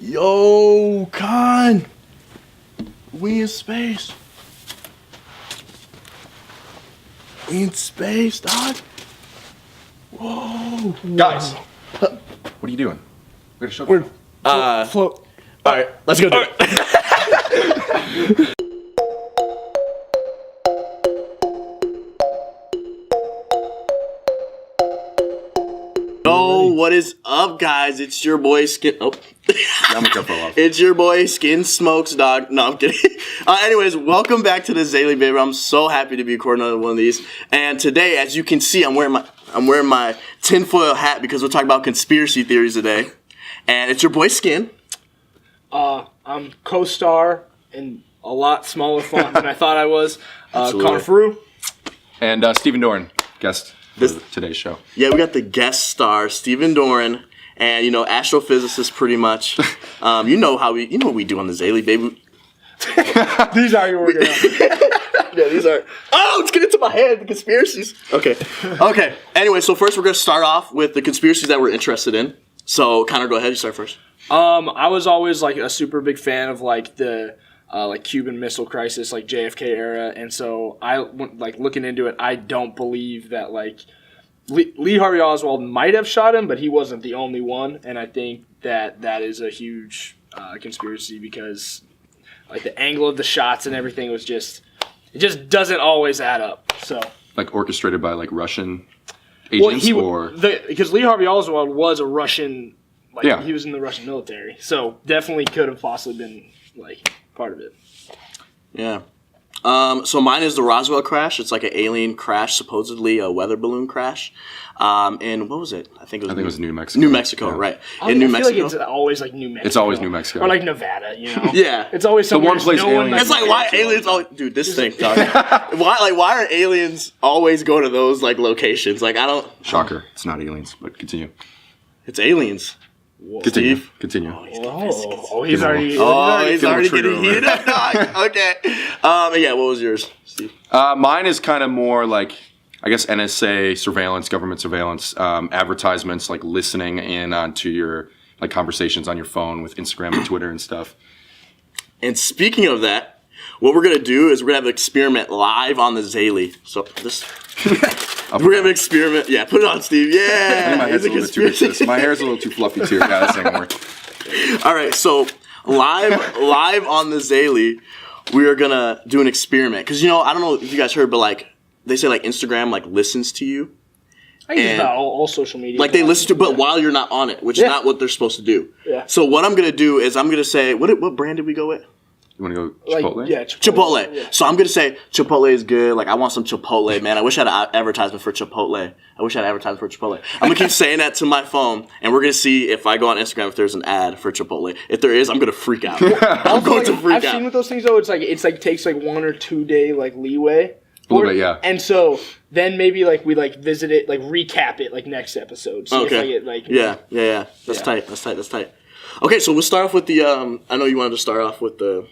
Yo, Con! We in space. We in space, dog. Whoa. Guys, what are you doing? We're gonna show Float. Alright, let's go do it. Yo, what is up, guys? It's your boy Skin. Oh. I'm gonna go off. It's your boy Skin Smokes, dog. No, I'm kidding. Anyways, welcome back to the Zaylee, baby. I'm so happy to be recording another one of these. And today, as you can see, I'm wearing my tinfoil hat because we're talking about conspiracy theories today. And it's your boy Skin. I'm co-star in a lot smaller font than I thought I was. Connor Frew. And Stephen Doran, guest for today's show. Yeah, we got the guest star, Stephen Doran, and astrophysicist pretty much. You know what we do on the Zaylee, baby. These are your working out. Yeah, these are. Oh, let's get into my head. The conspiracies. Okay. Anyway, so first we're gonna start off with the conspiracies that we're interested in. So, Connor, go ahead. You start first. I was always like a super big fan of like the Cuban Missile Crisis, like JFK era, and so looking into it. I don't believe that like Lee Harvey Oswald might have shot him, but he wasn't the only one, and I think that is a huge conspiracy because like the angle of the shots and everything was just doesn't always add up. So like orchestrated by like Russian agents because Lee Harvey Oswald was a Russian. Yeah. He was in the Russian military, so definitely could have possibly been like part of it. Yeah. So mine is the Roswell crash. It's like an alien crash, supposedly a weather balloon crash. And what was it? I think it was New Mexico. New Mexico, yeah. Right? In New Mexico, like it's always like New Mexico. It's always New Mexico, or like Nevada. You know? Yeah. It's always the one place aliens. It's like why aliens always why are aliens always go to those like locations? Like I don't. Shocker! It's not aliens, but continue. It's aliens. Whoa. Continue. He's already getting heated up. Okay. Yeah. What was yours, Steve? Mine is kind of more like, I guess, NSA surveillance, government surveillance, advertisements, like listening in onto your like conversations on your phone with Instagram and Twitter and stuff. And speaking of that, what we're gonna do is we're gonna have an experiment live on the Zaylee. So this. We're gonna have an experiment. Yeah, put it on, Steve. Yeah. My hair's a little too My hair's a little too fluffy too. Yeah, this ain't gonna work. All right, so live on the Zaylee, we are gonna do an experiment because I don't know if you guys heard, but like they say like Instagram like listens to you. I use about all social media. Like they listen to, but while you're not on it, which is not what they're supposed to do. Yeah. So what I'm gonna do is I'm gonna say what brand did we go with? You want to go Chipotle? Yeah, Chipotle. Yeah. So I'm going to say Chipotle is good. Like, I want some Chipotle, man. I wish I had an advertisement for Chipotle. I'm going to keep saying that to my phone, and we're going to see if I go on Instagram if there's an ad for Chipotle. If there is, I'm going to freak out. I'm going to freak out. I've seen with those things, though, it's like takes like 1 or 2 day like leeway. A little bit, yeah. And so then maybe like we like visit it, like recap it like next episode. See okay. If I get, Yeah. That's tight. Okay, so we'll start off with the, I know you wanted to start off with the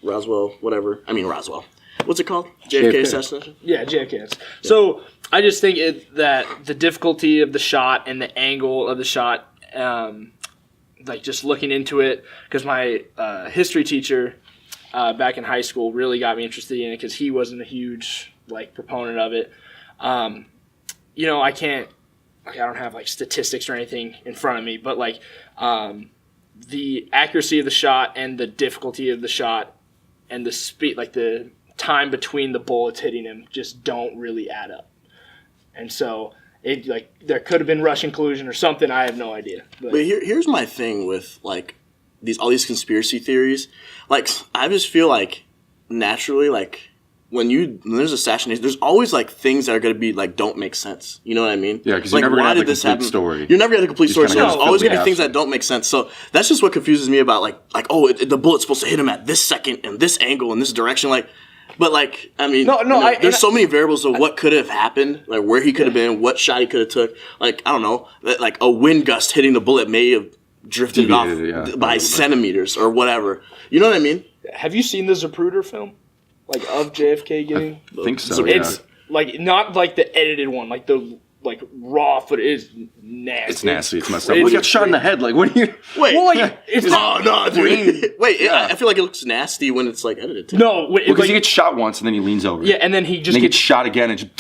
Roswell. What's it called? JFK assassination? Yeah, JFK. So I just think that the difficulty of the shot and the angle of the shot, like just looking into it, because my history teacher back in high school really got me interested in it because he wasn't a huge like proponent of it. I don't have like statistics or anything in front of me, but like the accuracy of the shot and the difficulty of the shot and the speed, like the time between the bullets hitting him, just don't really add up. And so it like there could have been Russian collusion or something. I have no idea. But here's my thing with like all these conspiracy theories. Like I just feel like naturally, like when there's assassination, there's always like things that are going to be like don't make sense. You know what I mean? Yeah, because like, you're never going to have the complete story. You're never going to have the complete story. So there's always going to be things that don't make sense. So that's just what confuses me about like the bullet's supposed to hit him at this second and this angle and this direction. Like, but like I mean, there's so many variables of what could have happened, like where he could have been, what shot he could have took. Like I don't know, like a wind gust hitting the bullet may have drifted off by centimeters or whatever. You know what I mean? Have you seen the Zapruder film? Like of JFK getting? I think so. It's like not like the edited one, like the like raw footage. It's nasty. It's nasty. It's messed up. Well, he got shot in the head. Like, what do you? Wait. Well, like, it's dude. Wait, I feel like it looks nasty when it's like edited. Too. No, because he gets shot once and then he leans over. Yeah, and then he just gets shot again and just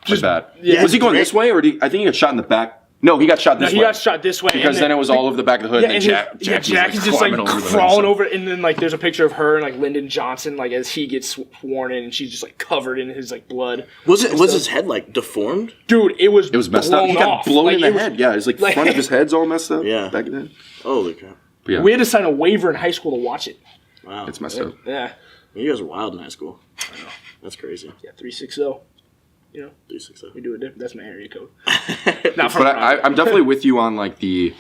like that. Yeah, was he going this way or I think he got shot in the back? No, he got shot this way. He got shot this way. Because then it was all over the back of the hood. Yeah, and then Jackie's just like crawling over it. And then like there's a picture of her and like Lyndon Johnson like as he gets sworn in and she's just like covered in his like blood. Was his head like deformed? Dude, it was messed up. He got blown in the head. Yeah, it's like front of his head's all messed up. Yeah. Back of the head. Holy crap. Yeah. We had to sign a waiver in high school to watch it. Wow. It's messed up. Yeah. You guys were wild in high school. I know. That's crazy. Yeah, 360. You know, 360. We do it. That's my area code. But I'm definitely with you on like the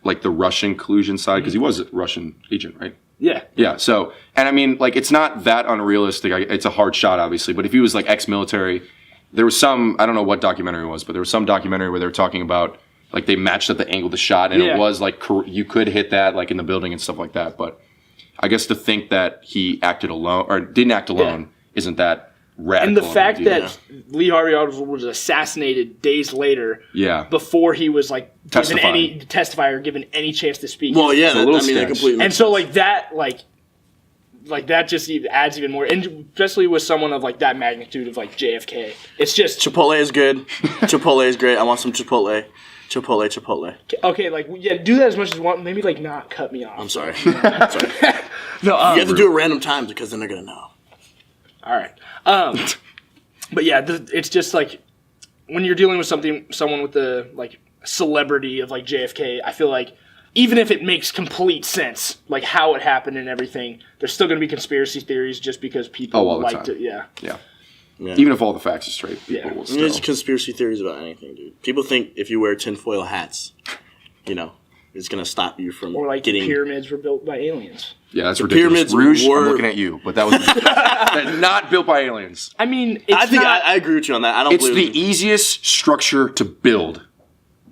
Russian collusion side because he was a Russian agent, right? Yeah. Yeah. So, and I mean, like, it's not that unrealistic. It's a hard shot, obviously. But if he was like ex-military, there was some, I don't know what documentary it was, but there was some documentary where they were talking about like they matched up the angle of the shot, and it was like you could hit that like in the building and stuff like that. But I guess to think that he acted alone or didn't act alone isn't that. Radical. And the fact that Lee Harvey Oswald was assassinated days later, before he was like given any chance to speak. Well, yeah, that completely. And so like that just adds even more, and especially with someone of like that magnitude of like JFK, it's just Chipotle is good. Chipotle is great. I want some Chipotle. Chipotle. Okay, like do that as much as you want. Maybe like not cut me off. I'm sorry. No, you have to do it random times because then they're gonna know. All right. But yeah, it's just like when you're dealing with someone with the like celebrity of like JFK, I feel like even if it makes complete sense, like how it happened and everything, there's still going to be conspiracy theories just because people like to, yeah. Even if all the facts are straight, people will still. There's conspiracy theories about anything, dude. People think if you wear tinfoil hats, it's going to stop you from getting... pyramids were built by aliens. Yeah, that's ridiculous. Rouge, I'm looking at you, but that was not built by aliens. I mean, I agree with you on that. I don't. It's the easiest structure to build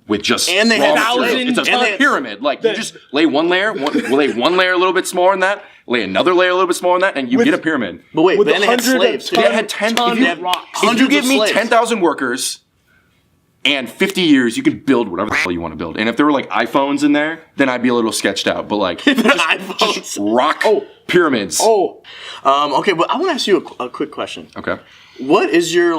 with just and they have it's a pyramid. Like you just lay one layer, lay one layer a little bit smaller than that, lay another layer a little bit smaller than that, and you get a pyramid. But wait, then they had slaves. They had 10. If you give me 10,000 workers. And 50 years, you could build whatever the hell you want to build. And if there were like iPhones in there, then I'd be a little sketched out. But like, just rock pyramids. Okay, but I want to ask you a quick question. Okay. What is your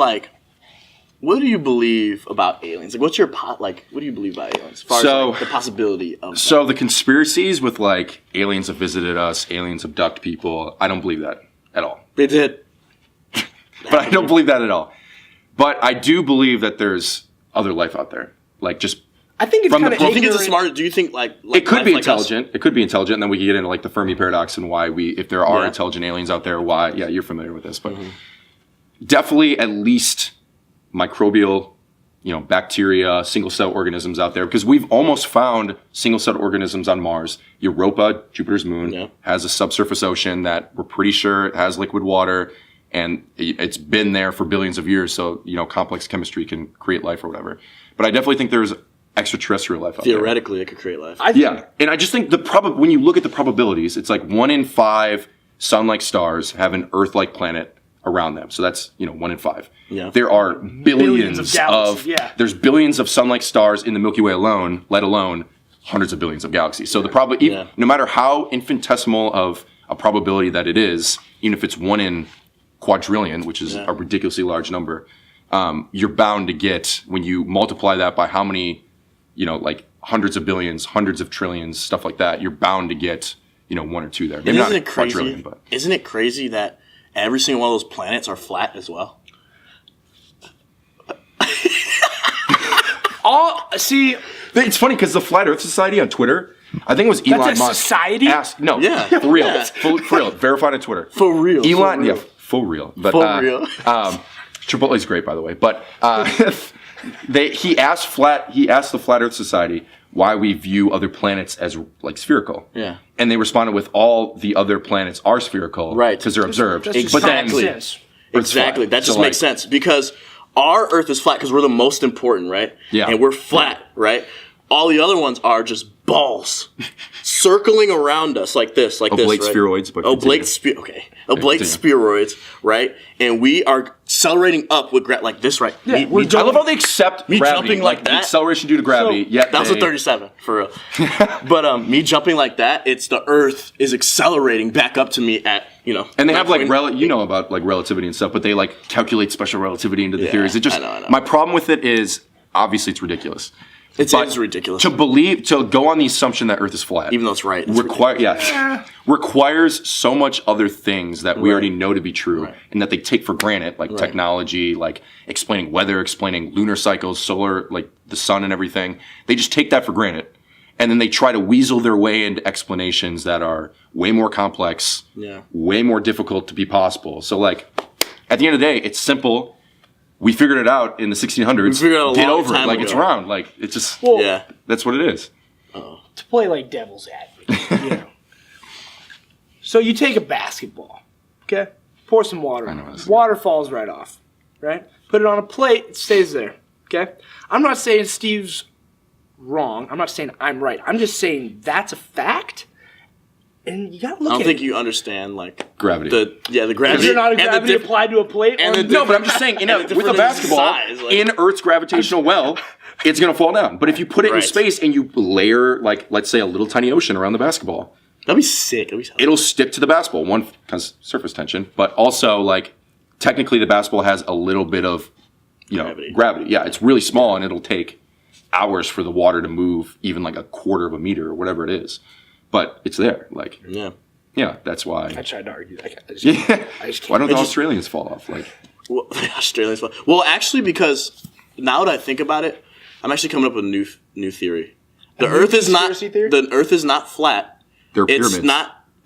what do you believe about aliens? Like, what's your what do you believe about aliens? As far as the possibility of. So the conspiracies with like aliens have visited us, aliens abduct people. I don't believe that at all. They did. But I don't believe that at all. But I do believe that there's other life out there, like just. I think it's kind of. Do you think it's a smart? Do you think like it could be intelligent? It could be intelligent, and then we can get into like the Fermi paradox and why if there are intelligent aliens out there, why? Yeah, you're familiar with this, but definitely at least microbial, bacteria, single cell organisms out there because we've almost found single cell organisms on Mars. Europa, Jupiter's moon, has a subsurface ocean that we're pretty sure has liquid water. And it's been there for billions of years, so complex chemistry can create life or whatever. But I definitely think there's extraterrestrial life out there. Theoretically, it could create life. And I just think when you look at the probabilities, it's like 1 in 5 sun-like stars have an Earth-like planet around them. So that's 1 in 5. Yeah. There are billions of there's billions of sun-like stars in the Milky Way alone, let alone hundreds of billions of galaxies. So no matter how infinitesimal of a probability that it is, even if it's 1 in quadrillion, which is a ridiculously large number, you're bound to get, when you multiply that by how many, like hundreds of billions, hundreds of trillions, stuff like that, you're bound to get, 1 or 2 there. Maybe not a quadrillion, but. Isn't it crazy that every single one of those planets are flat as well? It's funny because the Flat Earth Society on Twitter, I think it was Elon Musk. That's a society? For real. For real. Verified on Twitter. For real. Elon, for real. But, for real. Chipotle's great, by the way. But he asked the Flat Earth Society why we view other planets as like spherical. Yeah. And they responded with all the other planets are spherical. Right. Because they're observed. Exactly. Exactly. That just makes sense because our Earth is flat because we're the most important, right? Yeah. And we're flat, right? All the other ones are just balls circling around us like this, right? Oblate spheroids. But oblate spheroids, right? And we are accelerating up with like this, right? Yeah, I love how they accept me gravity, jumping like the that. acceleration due to gravity. That was a 37 for real. But me jumping like that, it's the Earth is accelerating back up to me at And they have like about like relativity and stuff, but they like calculate special relativity into the theories. It just I know. My problem with it is obviously it's ridiculous. It's ridiculous to go on the assumption that Earth is flat, even though it's right. Requires so much other things that we already know to be true, and that they take for granted, like technology, like explaining weather, explaining lunar cycles, solar, like the sun and everything. They just take that for granted, and then they try to weasel their way into explanations that are way more complex, way more difficult to be possible. So, like, at the end of the day, it's simple. We figured it out in the 1600s. Get over it. Like, it's round. Like, it's just, that's what it is. To play like devil's advocate, So you take a basketball, okay? Pour some water in it. Water falls right off, right? Put it on a plate, it stays there, okay? I'm not saying Steve's wrong. I'm not saying I'm right. I'm just saying that's a fact. And you gotta look at it. I don't think you understand, like, gravity. The gravity. Is there not a gravity applied to a plate? No, but I'm just saying, with a basketball, size, like, in Earth's gravitational well, it's going to fall down. But if you put it in space and you layer, like, let's say a little tiny ocean around the basketball, that'd be sick. It'll stick to the basketball. One, because surface tension, but also, like, technically the basketball has a little bit of, gravity. Yeah, it's really small, and it'll take hours for the water to move even like a quarter of a meter or whatever it is. But it's there. Like, yeah, that's why. I tried to argue that. I just can't. Why don't the Australians fall off? Like, well, the Australians. Well, actually, because now that I think about it, I'm actually coming up with a new theory. The Earth is not. The Earth is not flat. They're pyramids.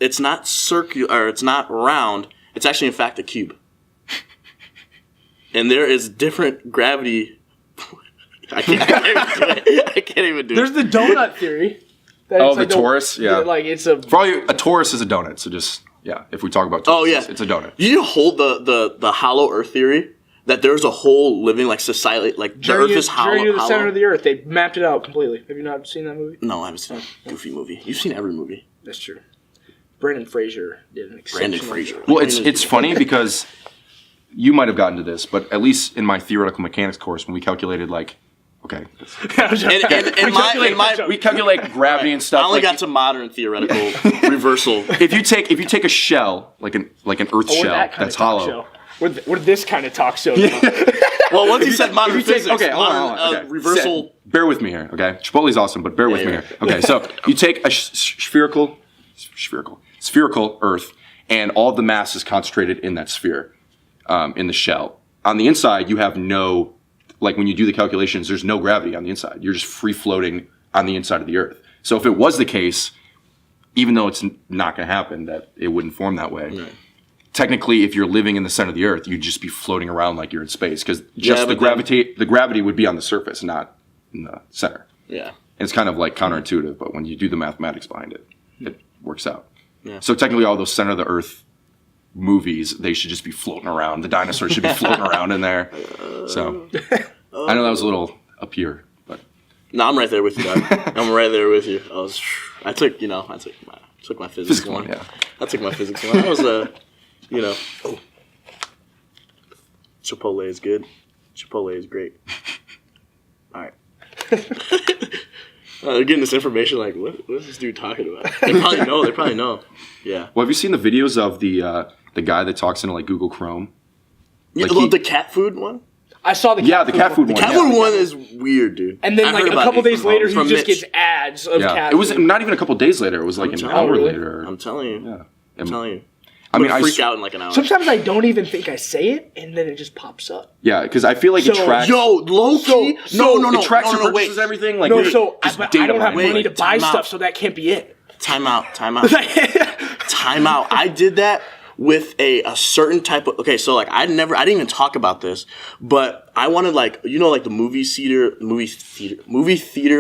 It's not circular. Or it's not round. It's actually, in fact, a cube. And there is different gravity. I can't even do it. There's the donut theory. The torus? Yeah. Like, it's a... Probably a torus is a donut, so just, if we talk about torus, it's a donut. You need to hold the hollow Earth theory, that there's a whole living, like, society, like, the Earth is hollow. Journey to the center of the Earth. They mapped it out completely. Have you not seen that movie? No, I haven't seen a goofy movie. You've seen every movie. That's true. Brendan Fraser did an exceptional job. Well, it's funny because you might have gotten to this, but at least in my theoretical mechanics course, when we calculated, like, okay. We calculate gravity and stuff. I only got to modern theoretical reversal. If you take a shell, like an Earth shell that's hollow. We're this kind of talk show. Well, once you said modern physics, hold on. reversal. Bear with me here, okay? Chipotle's awesome, but bear with me here. Okay, so you take a spherical Earth, and all of the mass is concentrated in that sphere, in the shell. On the inside, you have no. Like, when you do the calculations, there's no gravity on the inside. You're just free floating on the inside of the Earth. So if it was the case, even though it's not going to happen, that it wouldn't form that way. Right. Technically, if you're living in the center of the Earth, you'd just be floating around like you're in space, because the gravity would be on the surface, not in the center. Yeah. And it's kind of like counterintuitive, but when you do the mathematics behind it, it works out. Yeah. So technically, all those center of the Earth movies, they should just be floating around. The dinosaurs should be floating around in there. So I know that was a little up here, but no, I'm right there with you, Doug. I'm right there with you. I took my physics one. Yeah. I took my physics one. I was Chipotle is good. Chipotle is great. All right. They're getting this information like, what is this dude talking about? They probably know. Yeah. Well, have you seen the videos of the guy that talks into, like, Google Chrome? Like the cat food one? I saw the cat food one. The cat food one is weird, dude. And then, like, a couple days later, he just gets ads of cat food. It was not even a couple days later. It was, like, an hour later. I'm telling you. Yeah. I'm telling you. I freak out in like an hour. Sometimes I don't even think I say it, and then it just pops up. Yeah, because I feel like it tracks. Low key. No. It tracks your purchases, everything. Like, I don't have money to buy stuff, so that can't be it. Time out. I did that with a certain type of. Okay, so like I didn't even talk about this, but I wanted like the movie theater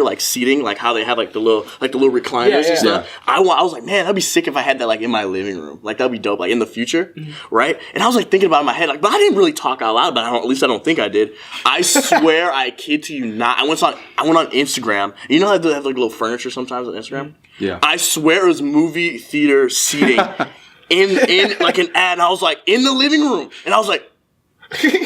like seating, like how they have like the little recliners and stuff. Yeah. I was like, man, that'd be sick if I had that like in my living room. Like that'd be dope, like in the future, right? And I was like thinking about it in my head, like, but I didn't really talk out loud. But at least I don't think I did. I swear, I kid to you not. I went on Instagram. You know how they have like little furniture sometimes on Instagram. Yeah. I swear it was movie theater seating. In like an ad, and I was like in the living room, and I was like,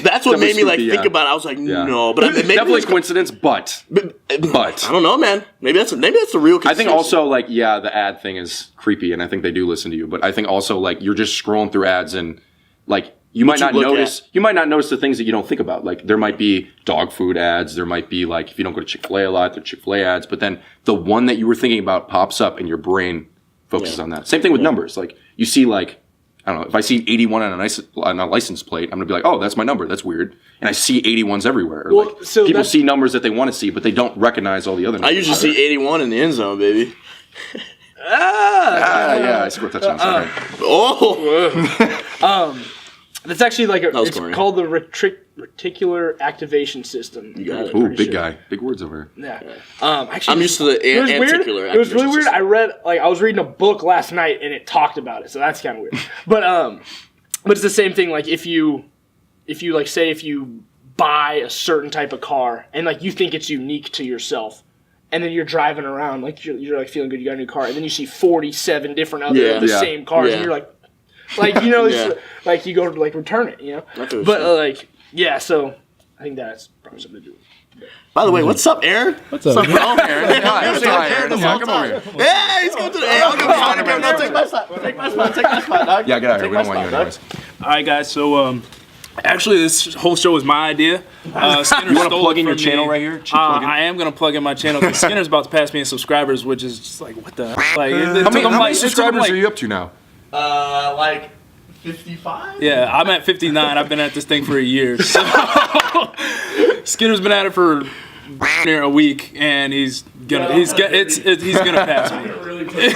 That's what made me like think about it. I was like, no, but maybe definitely coincidence. But I don't know, man. Maybe that's the real. I think also like the ad thing is creepy, and I think they do listen to you. But I think also like you're just scrolling through ads and like. You might not notice the things that you don't think about. Like there might be dog food ads. There might be like if you don't go to Chick-fil-A a lot, there are Chick-fil-A ads. But then the one that you were thinking about pops up and your brain focuses on that. Same thing with numbers. Like you see like, I don't know, if I see 81 on a license plate, I'm going to be like, oh, that's my number. That's weird. And I see 81s everywhere. Or like people see numbers that they want to see, but they don't recognize all the other numbers. I usually see 81 in the end zone, baby. Yeah, I scored touchdowns. That's actually like it's called the reticular activation system. You got it. Ooh, big guy, big words over here. Yeah. Actually, I'm used to the articular. It was really weird. I was reading a book last night and it talked about it, so that's kind of weird. But it's the same thing. Like if you like say if you buy a certain type of car and like you think it's unique to yourself. And then you're driving around like you're like feeling good. You got a new car, and then you see 47 different other the same cars, and you're like you know, it's like you go to like return it, you know. But so I think that's probably something to do. By the way, what's up, Aaron? What's up, Aaron? Aaron, come over here. Yeah, he's going to the. Hey, I'll take my spot. Take my spot, dog. Yeah, get out of here. We don't want you anyways. All right, guys. So, actually, this whole show was my idea. Skinner you want to plug in your channel right here? I am going to plug in my channel because Skinner's about to pass me in subscribers, which is just like, what the? Like, how many subscribers are you up to now? Like 55? Yeah, I'm at 59. I've been at this thing for a year. So Skinner's been at it for near a week, and he's gonna pass me.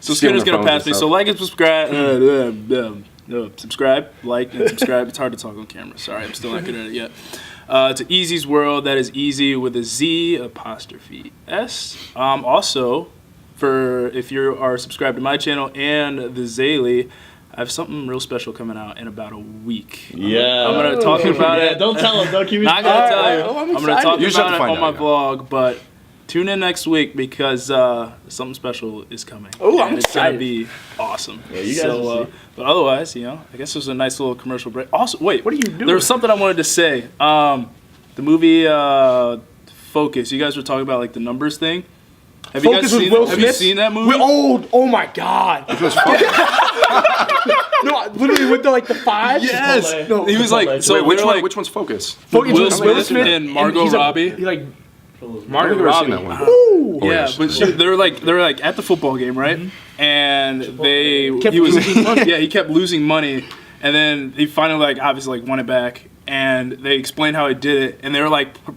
So Skinner's gonna pass me. So like and subscribe. Subscribe, like, and subscribe. It's hard to talk on camera. Sorry, I'm still not good at it yet. To Easy's World. That is Easy with a Z apostrophe S. Also, for if you are subscribed to my channel and the Zaylee, I have something real special coming out in about a week. Yeah. I'm going to talk about it. Don't tell him. Don't keep me. Not going to tell you. I'm going to talk about it on my vlog, but tune in next week because something special is coming. Oh, I'm It's excited. going to be awesome. Yeah, you guys but otherwise, I guess it was a nice little commercial break. Also, wait. What are you doing? There was something I wanted to say. The movie Focus. You guys were talking about like the numbers thing. Have you guys seen that movie? Oh my God! No, literally with the fives. Yes. No, he was like. So wait, which one's Focus? Will Smith and Margot Robbie. Margot Robbie. Yeah, but they were like at the football game, right? Mm-hmm. And he kept losing money, and then he finally obviously won it back. And they explained how he did it, and they were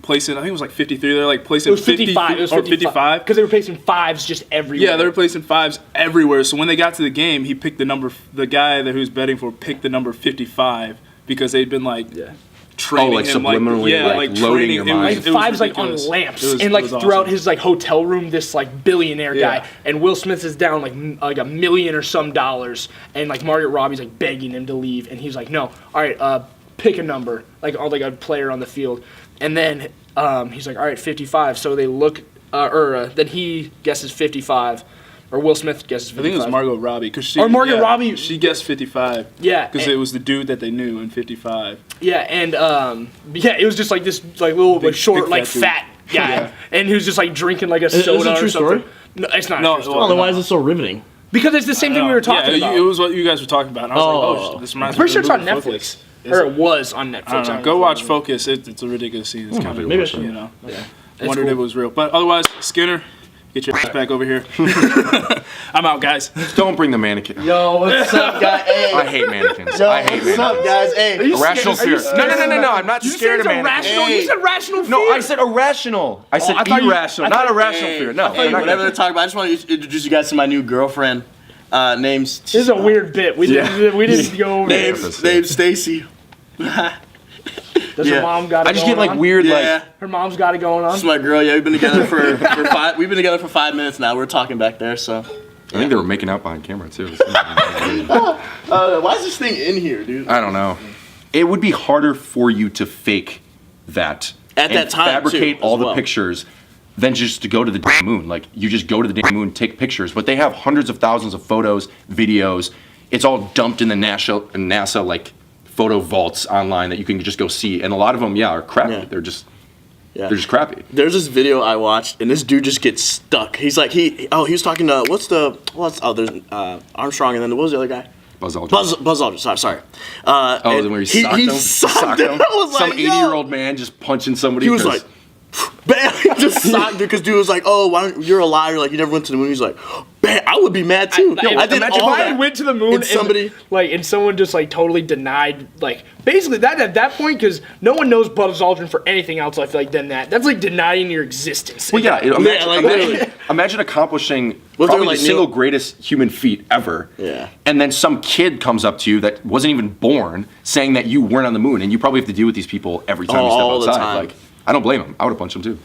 placing. I think it was 53. They were placing. It was 55. It was 55 because they were placing fives just everywhere. Yeah, they were placing fives everywhere. So when they got to the game, he picked the number. The guy that he was betting for picked the number 55 because they'd been training him, subliminally, loading your mind. Fives on lamps, and throughout his hotel room, this billionaire guy, and Will Smith is down like $1 million or some dollars, and Margot Robbie's begging him to leave, and he's like, no, all right, pick a number, a player on the field, and then he's like, all right, 55. So they look, then he guesses 55. Or Will Smith guesses 55. I think it was Margot Robbie. Robbie. She guessed 55. Yeah. Because it was the dude that they knew in 55. Yeah, and it was just this little short fat guy. Yeah. And he was just drinking a soda or something. Story? No, it's not a true story. Well, then why is it so riveting? Because it's the same thing we were talking about. It was what you guys were talking about. And I was this reminds me. I'm pretty sure it's on Netflix. Or it was on Netflix. I don't know. Go watch Focus. It's a ridiculous scene. It's kind of maybe I should. Yeah. Wondered if it was real. But otherwise, Skinner, get your ass back over here. I'm out, guys. Don't bring the mannequin. Yo, what's up, guys? Hey. I hate mannequins. What's up, guys? Hey. Irrational fear. No. I'm not scared of mannequins. You said rational fear. No, I said irrational. I said irrational, not irrational fear. No. Whatever they're talking about. I just want to introduce you guys to my new girlfriend. Name's. This is a weird bit. We didn't go over Name's Stacy. Does her mom got it? I just get weird her mom's got it going on. This is my girl. Yeah, we've been together for 5. We've been together for 5 minutes now. We're talking back there, so. I think they were making out behind camera too. Why is this thing in here, dude? I don't know. It would be harder for you to fake that at that time, fabricate all the pictures than just to go to the damn moon. You just go to the damn moon, take pictures, but they have hundreds of thousands of photos, videos. It's all dumped in the NASA photo vaults online that you can just go see, and a lot of them, are crappy. Yeah. They're just crappy. There's this video I watched, and this dude just gets stuck. He's like, he was talking to there's Armstrong, and then what was the other guy? Buzz Aldrin. Buzz Aldrin. Sorry. Then where he socked him. I was Some like, 80-year-old man just punching somebody. He was like, bam! He just socked it because dude was like, "Oh, you're a liar! Like you never went to the moon." He's like, "Bam! I would be mad too." I did imagine all if I that. went to the moon and someone just like totally denied, like basically that at that point, because no one knows Buzz Aldrin for anything else. I feel like that's like denying your existence. Well, imagine accomplishing probably the single greatest human feat ever. Yeah. And then some kid comes up to you that wasn't even born, saying that you weren't on the moon, and you probably have to deal with these people every time you step all the outside. time. Like, I don't blame him. I would have punched him too.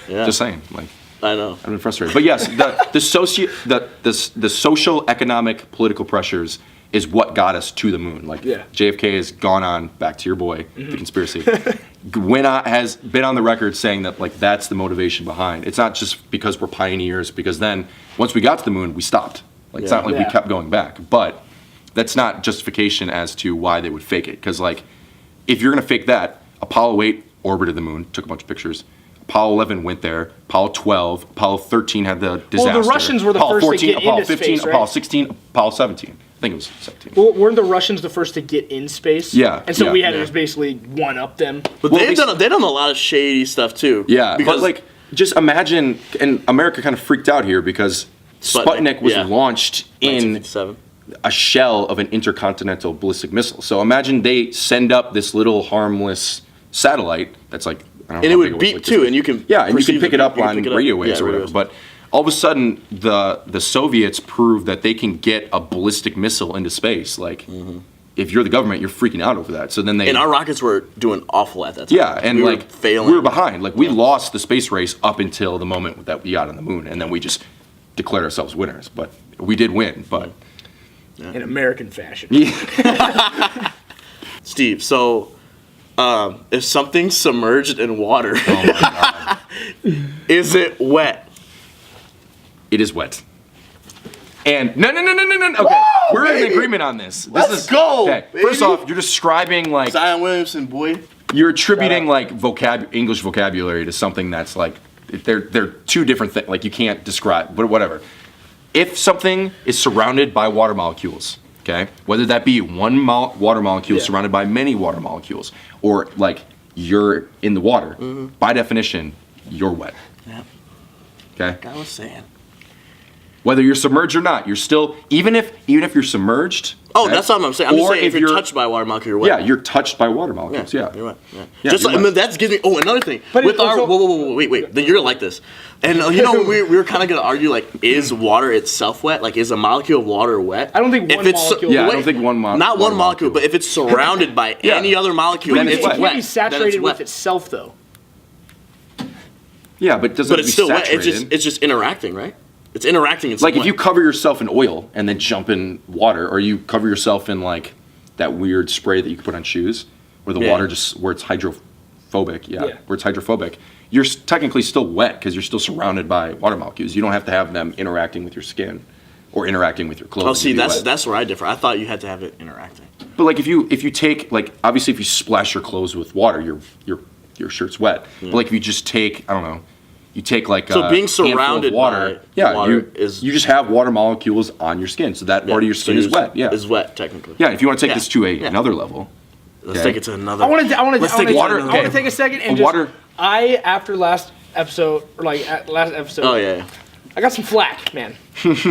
Yeah. Just saying. Like, I know. I've been frustrated. But yes, the social, economic, political pressures is what got us to the moon. Like, JFK has gone on, back to your boy, the conspiracy, has been on the record saying that, like, that's the motivation behind. It's not just because we're pioneers, because then once we got to the moon, we stopped. Like, it's not like we kept going back. But that's not justification as to why they would fake it. Because, like, if you're going to fake that, Apollo 8 orbited the moon, took a bunch of pictures. Apollo 11 went there. Apollo 12, Apollo 13 had the disaster. Well, the Russians were the Apollo first 14, to get Apollo into 15, space, right? Apollo 16, Apollo 17. I think it was 17. Well, weren't the Russians the first to get in space? Yeah. And so we had to just basically one up them. But they've done a lot of shady stuff too. Yeah, because like just imagine, and America kind of freaked out here because Sputnik was launched in a shell of an intercontinental ballistic missile. So imagine they send up this little harmless satellite that's like, I don't know, and it would beep too, and you can and you can pick it up on radio waves or whatever. But all of a sudden, the Soviets prove that they can get a ballistic missile into space. Like, if you're the government, you're freaking out over that. So then and our rockets were doing awful at that time. Yeah, and we failing. We were behind. Like, we lost the space race up until the moment that we got on the moon, and then we just declared ourselves winners. But we did win. But in American fashion. Steve, so if something's submerged in water, is it wet? It is wet. And no. Okay, we're in agreement on this. Let's go. Okay, first off, you're describing like Zion Williamson, boy. You're attributing like English vocabulary to something that's like they're two different things. Like you can't describe, but whatever. If something is surrounded by water molecules, okay, whether that be one water molecule surrounded by many water molecules, or like you're in the water, by definition, you're wet. Yeah. Okay. I was saying. Whether you're submerged or not, you're still even if you're submerged. Oh, that's not what I'm saying. I'm just saying if you're touched by a water molecule, you're wet. Yeah, you're touched by water molecules. Yeah, you're wet. Yeah, just like, that gives me. Oh, another thing. But with our wait. Then you're like this, and we were kind of gonna argue like, is water itself wet? Like, is a molecule of water wet? I don't think one molecule. I don't think one molecule. Not one molecule, but if it's surrounded by any other molecule, then it's wet. It can't be saturated with itself, though. Yeah, but doesn't. But it's still wet. It's just interacting, right? It's interacting in some like way. if you cover yourself in oil and then jump in water, or you cover yourself in like that weird spray that you can put on shoes, where the water where it's hydrophobic. Where it's hydrophobic. You're technically still wet because you're still surrounded by water molecules. You don't have to have them interacting with your skin or interacting with your clothes. Oh, see, that's where I differ. I thought you had to have it interacting. But like if you take like obviously if you splash your clothes with water, your shirt's wet. But like if you just take you take like being surrounded water, by water you just have water molecules on your skin, so that part of your skin is wet. Yeah, is wet technically. Yeah, if you want to take this to another level, let's take it to another. I want to take a second and water. After last episode, Oh yeah. I got some flack, man,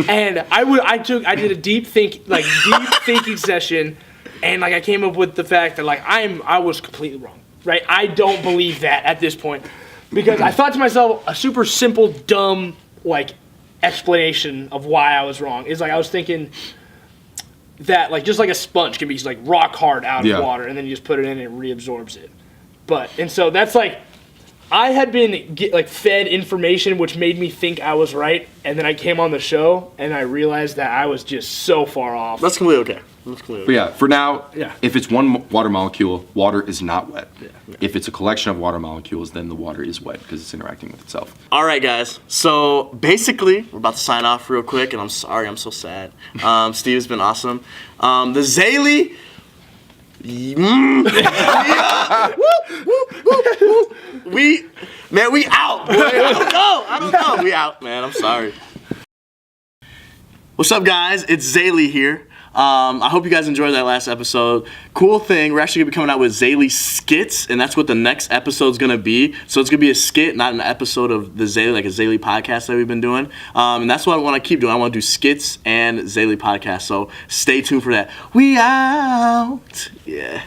and I did a deep thinking session, and like I came up with the fact that like I was completely wrong, right? I don't believe that at this point. Because I thought to myself, a super simple, dumb, like, explanation of why I was wrong is like I was thinking that like just like a sponge can be like rock hard out of water, and then you just put it in and it reabsorbs it. And so that's like I had been fed information which made me think I was right, and then I came on the show and I realized that I was just so far off. That's completely okay. But yeah, for now, if it's one water molecule, water is not wet. If it's a collection of water molecules, then the water is wet because it's interacting with itself. All right, guys. So basically, we're about to sign off real quick, and I'm sorry, I'm so sad. Steve has been awesome. The Zaylee, We out. Boy. I don't know. We out, man. I'm sorry. What's up, guys? It's Zaylee here. I hope you guys enjoyed that last episode. Cool thing, we're actually going to be coming out with Zaylee skits, and that's what the next episode's going to be. So it's going to be a skit, not an episode of the Zaylee, like a Zaylee podcast that we've been doing. And that's what I want to keep doing. I want to do skits and Zaylee podcast. So stay tuned for that. We out. Yeah.